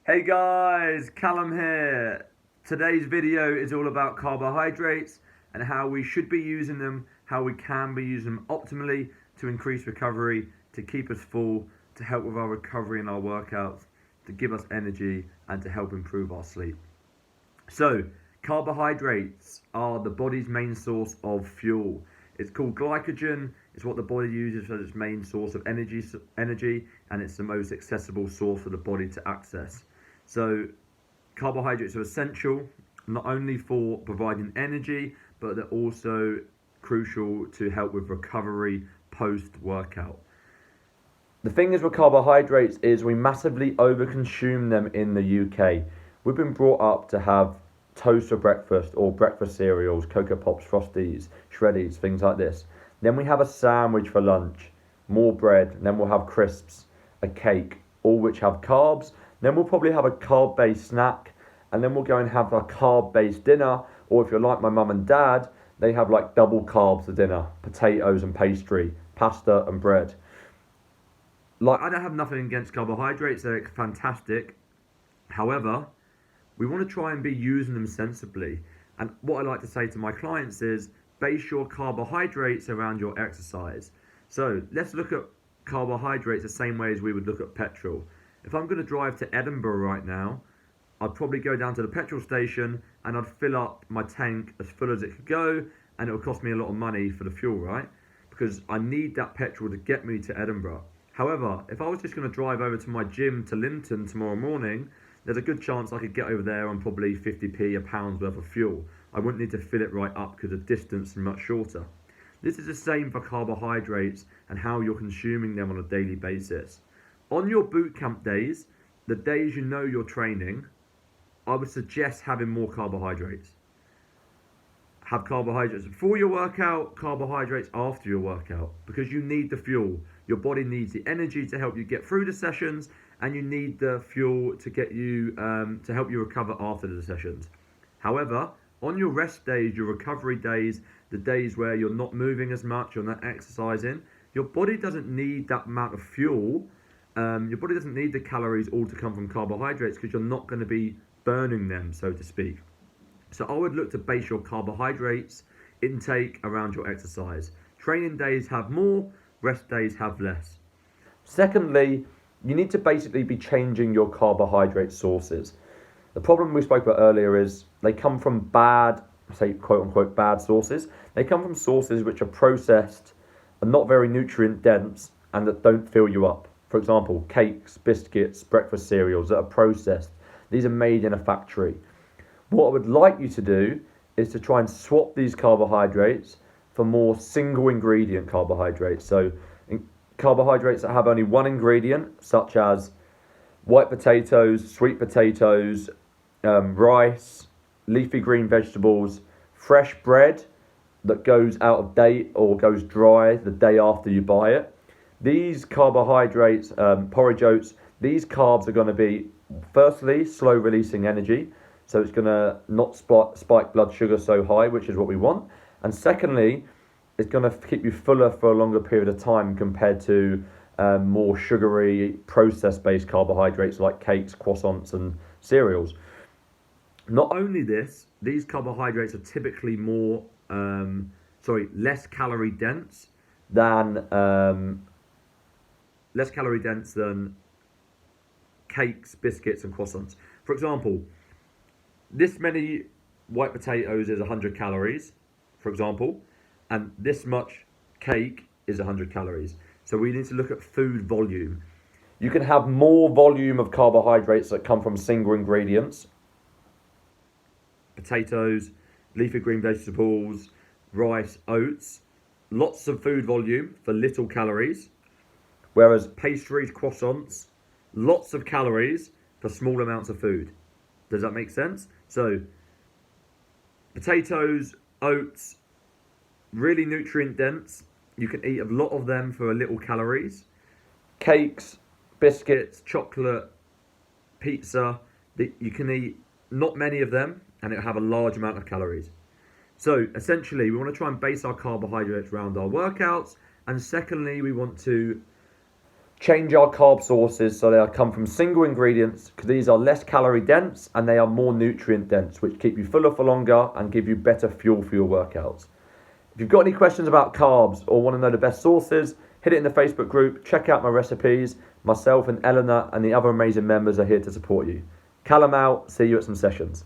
Hey guys, Callum here. Today's video is all about carbohydrates and how we should be using them, how we can be using them optimally to increase recovery, to keep us full, to help with our recovery and our workouts, to give us energy and to help improve our sleep. So, carbohydrates are the body's main source of fuel. It's called glycogen. It's what the body uses as its main source of energy, and it's the most accessible source for the body to access. So, carbohydrates are essential not only for providing energy, but they're also crucial to help with recovery post-workout. The thing is with carbohydrates is we massively overconsume them in the UK. We've been brought up to have toast for breakfast or breakfast cereals, Cocoa Pops, Frosties, Shreddies, things like this. Then we have a sandwich for lunch, more bread, and then we'll have crisps, a cake, all which have carbs. Then we'll probably have a carb-based snack, and then we'll go and have a carb-based dinner, or if you're like my mum and dad, they have like double carbs for dinner, potatoes and pastry, pasta and bread. Like, I don't have nothing against carbohydrates, they're fantastic. However, we want to try and be using them sensibly. And what I like to say to my clients is base your carbohydrates around your exercise. So let's look at carbohydrates the same way as we would look at petrol. If I'm going to drive to Edinburgh right now, I'd probably go down to the petrol station and I'd fill up my tank as full as it could go, and it would cost me a lot of money for the fuel, right? Because I need that petrol to get me to Edinburgh. However, if I was just going to drive over to my gym to Linton tomorrow morning, there's a good chance I could get over there on probably 50p, a pound's worth of fuel. I wouldn't need to fill it right up because the distance is much shorter. This is the same for carbohydrates and how you're consuming them on a daily basis. On your boot camp days, the days you know you're training, I would suggest having more carbohydrates. Have carbohydrates before your workout, carbohydrates after your workout, because you need the fuel. Your body needs the energy to help you get through the sessions, and you need the fuel to get you to help you recover after the sessions. However, on your rest days, your recovery days, the days where you're not moving as much, you're not exercising, your body doesn't need that amount of fuel. Your body doesn't need the calories all to come from carbohydrates because you're not going to be burning them, so to speak. So I would look to base your carbohydrates intake around your exercise. Training days have more, rest days have less. Secondly, you need to basically be changing your carbohydrate sources. The problem we spoke about earlier is they come from bad, say quote unquote bad sources. They come from sources which are processed and not very nutrient dense and that don't fill you up. For example, cakes, biscuits, breakfast cereals that are processed. These are made in a factory. What I would like you to do is to try and swap these carbohydrates for more single ingredient carbohydrates. So carbohydrates that have only one ingredient, such as white potatoes, sweet potatoes, rice, leafy green vegetables, fresh bread that goes out of date or goes dry the day after you buy it. These carbohydrates, porridge oats, these carbs are going to be, firstly, slow releasing energy. So it's going to not spike blood sugar so high, which is what we want. And secondly, it's going to keep you fuller for a longer period of time compared to more sugary, process-based carbohydrates like cakes, croissants, and cereals. Not only this, these carbohydrates are typically less calorie dense than cakes, biscuits, and croissants. For example, this many white potatoes is 100 calories, for example, and this much cake is 100 calories. So we need to look at food volume. You can have more volume of carbohydrates that come from single ingredients. Potatoes, leafy green vegetables, rice, oats. Lots of food volume for little calories. Whereas pastries, croissants, lots of calories for small amounts of food. Does that make sense? So, potatoes, oats, really nutrient dense. You can eat a lot of them for a little calories. Cakes, biscuits, chocolate, pizza. You can eat not many of them and it'll have a large amount of calories. So, essentially, we want to try and base our carbohydrates around our workouts. And secondly, we want to change our carb sources so they come from single ingredients, because these are less calorie dense and they are more nutrient dense, which keep you fuller for longer and give you better fuel for your workouts. If you've got any questions about carbs or want to know the best sources, hit it in the Facebook group, check out my recipes. Myself and Eleanor and the other amazing members are here to support you. Callum out, see you at some sessions.